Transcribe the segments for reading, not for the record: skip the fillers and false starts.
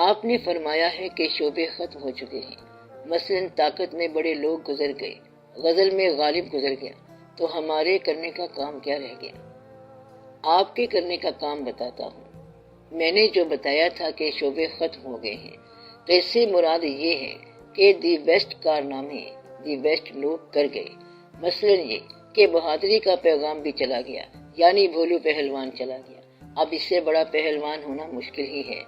آپ نے فرمایا ہے کہ شعبے ختم ہو چکے ہیں، مثلاً طاقت میں بڑے لوگ گزر گئے، غزل میں غالب گزر گیا، تو ہمارے کرنے کا کام کیا رہ گیا؟ آپ کے کرنے کا کام بتاتا ہوں۔ میں نے جو بتایا تھا کہ شعبے ختم ہو گئے ہیں، تو اس سے مراد یہ ہے کہ دی بیسٹ کارنامے دی بیسٹ لوگ کر گئے، مثلاً یہ کہ بہادری کا پیغام بھی چلا گیا، یعنی بھولو پہلوان چلا گیا۔ اب اس سے بڑا پہلوان ہونا مشکل ہی ہے۔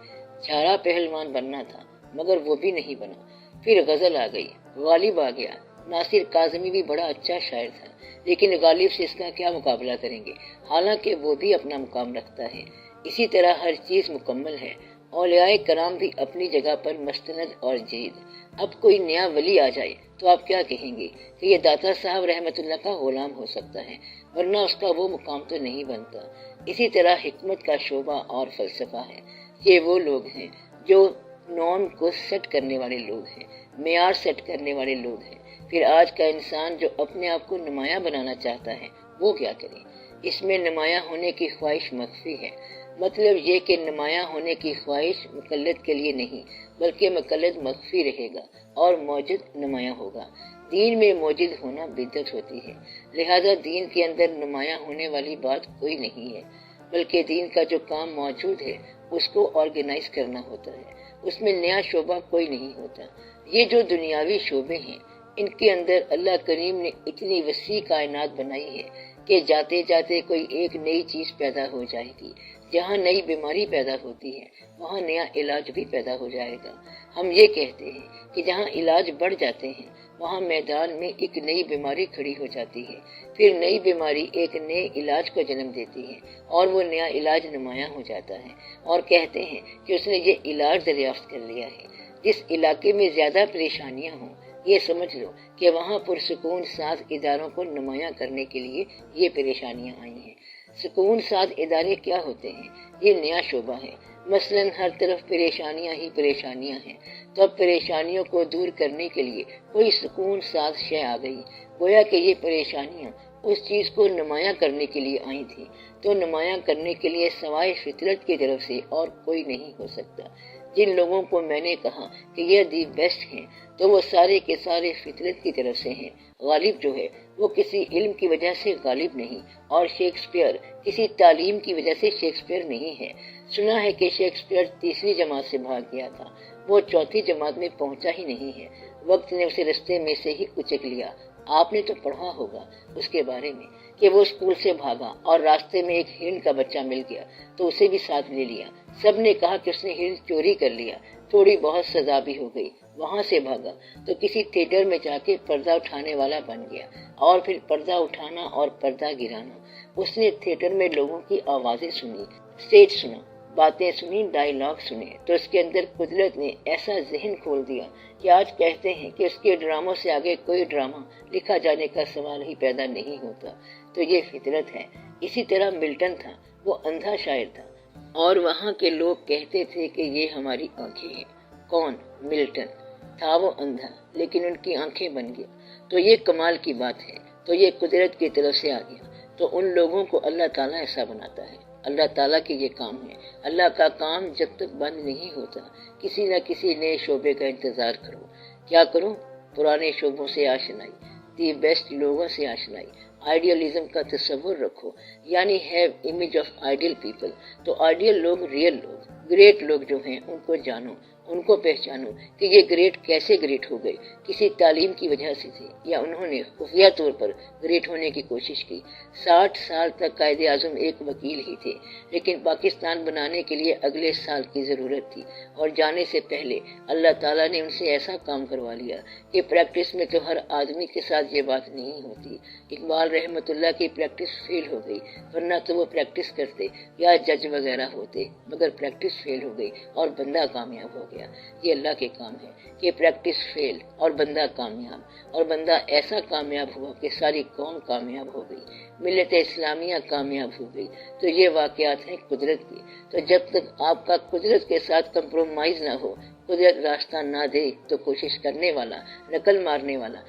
چھارا پہلوان بننا تھا مگر وہ بھی نہیں بنا۔ پھر غزل آ گئی، غالب آ گیا۔ ناصر کاظمی بھی بڑا اچھا شاعر تھا، لیکن غالب سے اس کا کیا مقابلہ کریں گے، حالانکہ وہ بھی اپنا مقام رکھتا ہے۔ اسی طرح ہر چیز مکمل ہے۔ اولیاء کرام بھی اپنی جگہ پر مستند اور جید۔ اب کوئی نیا ولی آ جائے تو آپ کیا کہیں گے کہ یہ داتا صاحب رحمت اللہ کا غلام ہو سکتا ہے، ورنہ اس کا وہ مقام تو نہیں بنتا۔ اسی طرح حکمت کا شعبہ اور فلسفہ ہے۔ یہ وہ لوگ ہیں جو نارم کو سیٹ کرنے والے لوگ ہیں، معیار سیٹ کرنے والے لوگ ہیں۔ پھر آج کا انسان جو اپنے آپ کو نمایاں بنانا چاہتا ہے، وہ کیا کرے؟ اس میں نمایاں ہونے کی خواہش مخفی ہے۔ مطلب یہ کہ نمایاں ہونے کی خواہش مقلد کے لیے نہیں، بلکہ مقلد مخفی رہے گا اور موجد نمایاں ہوگا۔ دین میں موجد ہونا بدعت ہوتی ہے، لہذا دین کے اندر نمایاں ہونے والی بات کوئی نہیں ہے، بلکہ دین کا جو کام موجود ہے اس کو آرگنائز کرنا ہوتا ہے، اس میں نیا شعبہ کوئی نہیں ہوتا۔ یہ جو دنیاوی شعبے ہیں، ان کے اندر اللہ کریم نے اتنی وسیع کائنات بنائی ہے کہ جاتے جاتے کوئی ایک نئی چیز پیدا ہو جائے گی۔ جہاں نئی بیماری پیدا ہوتی ہے وہاں نیا علاج بھی پیدا ہو جائے گا۔ ہم یہ کہتے ہیں کہ جہاں علاج بڑھ جاتے ہیں وہاں میدان میں ایک نئی بیماری کھڑی ہو جاتی ہے، پھر نئی بیماری ایک نئے علاج کو جنم دیتی ہے اور وہ نیا علاج نمایاں ہو جاتا ہے، اور کہتے ہیں کہ اس نے یہ علاج دریافت کر لیا ہے۔ جس علاقے میں زیادہ پریشانیاں ہوں، یہ سمجھ لو کہ وہاں پرسکون ساز اداروں کو نمایاں کرنے کے لیے یہ پریشانیاں آئی ہیں۔ سکون ساز ادارے کیا ہوتے ہیں؟ یہ نیا شعبہ ہے۔ مثلاً ہر طرف پریشانیاں ہی پریشانیاں ہیں، تو اب پریشانیوں کو دور کرنے کے لیے کوئی سکون ساز شے آ گئی، گویا کہ یہ پریشانیاں اس چیز کو نمایاں کرنے کے لیے آئی تھی، تو نمایاں کرنے کے لیے سوائے فطرت کی طرف سے اور کوئی نہیں ہو سکتا۔ جن لوگوں کو میں نے کہا کہ یہ دی بیسٹ ہیں، تو وہ سارے کے سارے فطرت کی طرف سے ہیں۔ غالب جو ہے وہ کسی علم کی وجہ سے غالب نہیں، اور شیکسپیئر کسی تعلیم کی وجہ سے شیکسپیئر نہیں ہے۔ سنا ہے کہ شیکسپیئر تیسری جماعت سے بھاگ گیا تھا، وہ چوتھی جماعت میں پہنچا ہی نہیں ہے، وقت نے اسے رستے میں سے ہی اچک لیا۔ آپ نے تو پڑھا ہوگا اس کے بارے میں کہ وہ اسکول سے بھاگا اور راستے میں ایک ہرن کا بچہ مل گیا تو اسے بھی ساتھ لے لیا۔ سب نے کہا کہ اس نے ہرن چوری کر لیا، تھوڑی بہت سزا بھی ہو گئی۔ وہاں سے بھاگا تو کسی تھیٹر میں جا کے پردہ اٹھانے والا بن گیا، اور پھر پردہ اٹھانا اور پردہ گرانا۔ اس نے تھیٹر میں لوگوں کی آوازیں سنی، اسٹیج سنا، باتیں سنی، ڈائیلاگ سنے، تو اس کے اندر قدرت نے ایسا ذہن کھول دیا کہ آج کہتے ہیں کہ اس کے ڈراموں سے آگے کوئی ڈرامہ لکھا جانے کا سوال ہی پیدا نہیں ہوتا۔ تو یہ فطرت ہے۔ اسی طرح ملٹن تھا، وہ اندھا شاعر تھا، اور وہاں کے لوگ کہتے تھے کہ یہ ہماری آنکھیں ہیں۔ کون؟ ملٹن تھا وہ اندھا، لیکن ان کی آنکھیں بن گیا۔ تو یہ کمال کی بات ہے، تو یہ قدرت کی طرف سے آ گیا۔ تو ان لوگوں کو اللہ تعالیٰ ایسا بناتا ہے، اللہ تعالیٰ کی یہ کام ہے۔ اللہ کا کام جب تک بند نہیں ہوتا، کسی نہ کسی نئے شعبے کا انتظار کرو۔ کیا کرو؟ پرانے شعبوں سے آشنائی، دی بیسٹ لوگوں سے آشنائی، آئیڈیالزم کا تصور رکھو، یعنی have image of ideal people. تو آئیڈیل لوگ، ریئل لوگ، گریٹ لوگ جو ہیں ان کو جانو، ان کو پہچانو کہ یہ گریٹ کیسے گریٹ ہو گئے، کسی تعلیم کی وجہ سے تھے یا انہوں نے خفیہ طور پر گریٹ ہونے کی کوشش کی۔ 60 سال تک قائد اعظم ایک وکیل ہی تھے، لیکن پاکستان بنانے کے لیے اگلے سال کی ضرورت تھی، اور جانے سے پہلے اللہ تعالیٰ نے ان سے ایسا کام کروا لیا کہ پریکٹس میں تو ہر آدمی کے ساتھ یہ بات نہیں ہوتی۔ اقبال رحمت اللہ کی پریکٹس فیل ہو گئی، ورنہ تو وہ پریکٹس کرتے یا جج وغیرہ ہوتے، مگر پریکٹس فیل ہو گئی اور بندہ کامیاب ہو گیا۔ یہ اللہ کے کام ہے کہ پریکٹس فیل اور بندہ کامیاب، اور بندہ ایسا کامیاب ہوا کہ ساری قوم کامیاب ہو گئی، ملت اسلامیہ کامیاب ہو گئی۔ تو یہ واقعات ہیں قدرت کی۔ تو جب تک آپ کا قدرت کے ساتھ کمپرومائز نہ ہو، قدرت راستہ نہ دے، تو کوشش کرنے والا، نقل مارنے والا،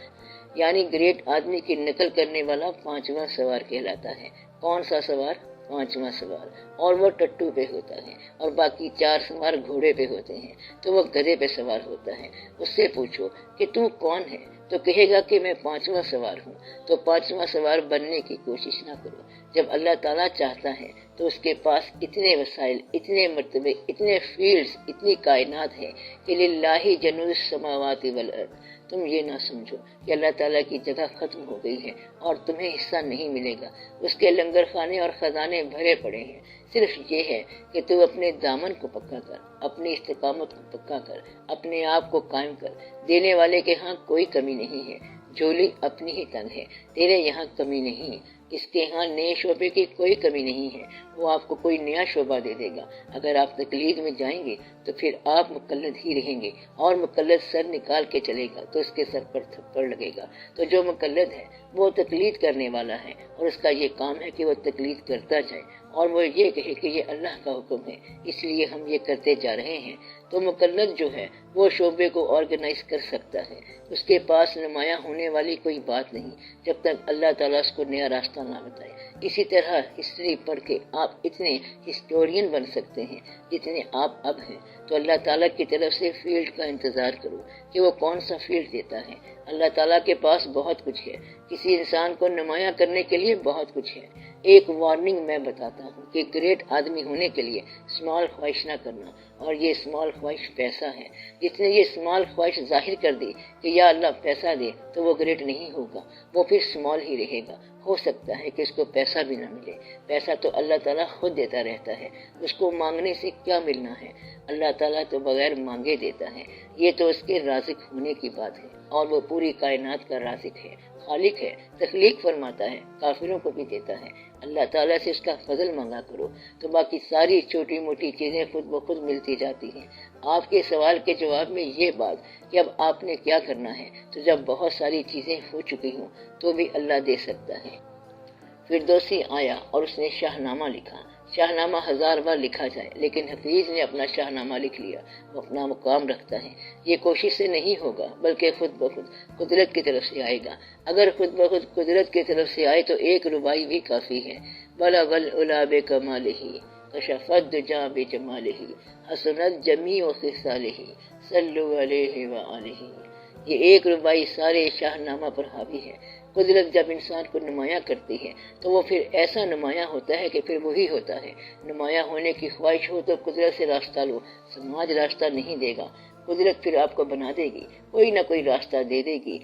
یعنی گریٹ آدمی کی نقل کرنے والا 5واں سوار کہلاتا ہے۔ کون سا سوار؟ 5واں سوار، اور وہ ٹٹو پہ ہوتا ہے اور باقی 4 سوار گھوڑے پہ ہوتے ہیں تو وہ گدھے پہ سوار ہوتا ہے۔ اس سے پوچھو کہ تو کون ہے تو کہے گا کہ میں 5واں سوار ہوں۔ تو 5واں سوار بننے کی کوشش نہ کرو۔ جب اللہ تعالیٰ چاہتا ہے تو اس کے پاس اتنے وسائل، اتنے مرتبے، اتنے فیلڈز، اتنی کائنات ہے کہ للہ جنود السماوات والارض۔ تم یہ نہ سمجھو کہ اللہ تعالیٰ کی جگہ ختم ہو گئی ہے اور تمہیں حصہ نہیں ملے گا۔ اس کے لنگر خانے اور خزانے بھرے پڑے ہیں۔ صرف یہ ہے کہ تو اپنے دامن کو پکا کر، اپنی استقامت کو پکا کر، اپنے آپ کو قائم کر۔ دینے والے کے ہاں کوئی کمی نہیں ہے، جھولی اپنی ہی تنگ ہے، تیرے یہاں کمی نہیں ہے۔ اس کے ہاں نئے شعبے کی کوئی کمی نہیں ہے، وہ آپ کو کوئی نیا شعبہ دے دے گا۔ اگر آپ تقلید میں جائیں گے تو پھر آپ مقلد ہی رہیں گے، اور مقلد سر نکال کے چلے گا تو اس کے سر پر تھپڑ لگے گا۔ تو جو مقلد ہے وہ تقلید کرنے والا ہے، اور اس کا یہ کام ہے کہ وہ تقلید کرتا جائے اور وہ یہ کہے کہ یہ اللہ کا حکم ہے اس لیے ہم یہ کرتے جا رہے ہیں۔ تو مقلد جو ہے وہ شعبے کو آرگنائز کر سکتا ہے، اس کے پاس نمایاں ہونے والی کوئی بات نہیں جب تک اللہ تعالیٰ اس کو نیا راستہ نہ بتائے۔ اسی طرح ہسٹری پڑھ کے آپ اتنے ہسٹورین بن سکتے ہیں جتنے آپ اب ہیں۔ تو اللہ تعالیٰ کی طرف سے فیلڈ کا انتظار کرو کہ وہ کون سا فیلڈ دیتا ہے۔ اللہ تعالیٰ کے پاس بہت کچھ ہے، کسی انسان کو نمایاں کرنے کے لیے بہت کچھ ہے۔ ایک وارننگ میں بتاتا ہوں کہ گریٹ آدمی ہونے کے لیے اسمال خواہش نہ کرنا، اور یہ اسمال خواہش پیسہ ہے۔ جس نے یہ اسمال خواہش ظاہر کر دی کہ یا اللہ پیسہ دے تو وہ گریٹ نہیں ہوگا، وہ پھر اسمال ہی رہے گا۔ ہو سکتا ہے کہ اس کو پیسہ بھی نہ ملے، پیسہ تو اللہ تعالیٰ خود دیتا رہتا ہے، اس کو مانگنے سے کیا ملنا ہے؟ اللہ تعالیٰ تو بغیر مانگے دیتا ہے۔ یہ تو اس کے رازق ہونے کی بات ہے، اور وہ پوری کائنات کا رازق ہے، خالق ہے، تخلیق فرماتا ہے، کافروں کو بھی دیتا ہے۔ اللہ تعالیٰ سے اس کا فضل مانگا کرو تو باقی ساری چھوٹی موٹی چیزیں خود بخود ملتی جاتی ہیں۔ آپ کے سوال کے جواب میں یہ بات کہ اب آپ نے کیا کرنا ہے، تو جب بہت ساری چیزیں ہو چکی ہوں تو بھی اللہ دے سکتا ہے۔ فردوسی آیا اور اس نے شاہ نامہ لکھا۔ شاہ نامہ 1000 بار لکھا جائے لیکن حفیظ نے اپنا شاہ نامہ لکھ لیا، وہ اپنا مقام رکھتا ہے۔ یہ کوشش سے نہیں ہوگا بلکہ خود بخود قدرت کی طرف سے آئے گا۔ اگر خود بخود قدرت کی طرف سے آئے تو ایک ربائی بھی کافی ہے۔ بلغ العلا بکمالہ کشف الدجی بجمالہ حسنت جمیع خصالہ صلوا علیہ وآلہ۔ یہ ایک ربائی سارے شاہ نامہ پر حاوی ہے۔ قدرت جب انسان کو نمایاں کرتی ہے تو وہ پھر ایسا نمایاں ہوتا ہے کہ پھر وہی ہوتا ہے۔ نمایاں ہونے کی خواہش ہو تو قدرت سے راستہ لو، سماج راستہ نہیں دے گا، قدرت پھر آپ کو بنا دے گی، کوئی نہ کوئی راستہ دے دے گی۔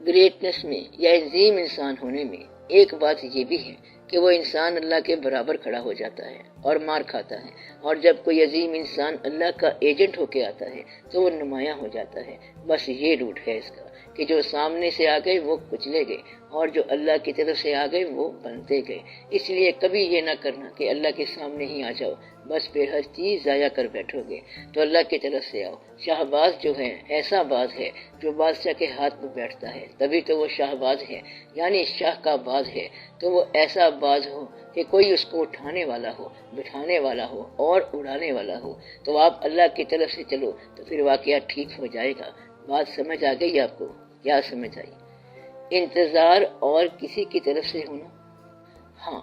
گریٹنس میں یا عظیم انسان ہونے میں ایک بات یہ بھی ہے کہ وہ انسان اللہ کے برابر کھڑا ہو جاتا ہے اور مار کھاتا ہے، اور جب کوئی عظیم انسان اللہ کا ایجنٹ ہو کے آتا ہے تو وہ نمایاں ہو جاتا ہے۔ بس یہ روٹ ہے اس کا کہ جو سامنے سے آ گئے وہ کچلے گئے، اور جو اللہ کی طرف سے آ گئے وہ بنتے گئے۔ اس لیے کبھی یہ نہ کرنا کہ اللہ کے سامنے ہی آ جاؤ، بس پھر ہر چیز ضائع کر بیٹھو گے۔ تو اللہ کی طرف سے آؤ۔ شہباز جو ہے ایسا باز ہے جو بادشاہ کے ہاتھ میں بیٹھتا ہے، تبھی تو وہ شہباز ہے، یعنی شاہ کا باز ہے۔ تو وہ ایسا باز ہو کہ کوئی اس کو اٹھانے والا ہو، بٹھانے والا ہو اور اڑانے والا ہو۔ تو آپ اللہ کی طرف سے چلو تو پھر واقعہ ٹھیک ہو جائے گا۔ بات سمجھ آ گئی آپ کو؟ کیا سمجھ آئی؟ انتظار اور کسی کی طرف سے ہونا؟ ہاں،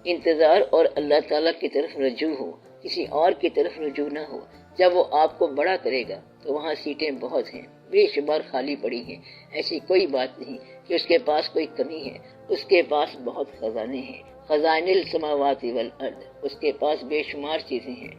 انتظار اور اللہ تعالیٰ کی طرف رجوع ہو، کسی اور کی طرف رجوع نہ ہو۔ جب وہ آپ کو بڑا کرے گا تو وہاں سیٹیں بہت ہیں، بے شمار خالی پڑی ہیں۔ ایسی کوئی بات نہیں کہ اس کے پاس کوئی کمی ہے، اس کے پاس بہت خزانے ہیں۔ خزائن السماوات والارض، اس کے پاس بے شمار چیزیں ہیں۔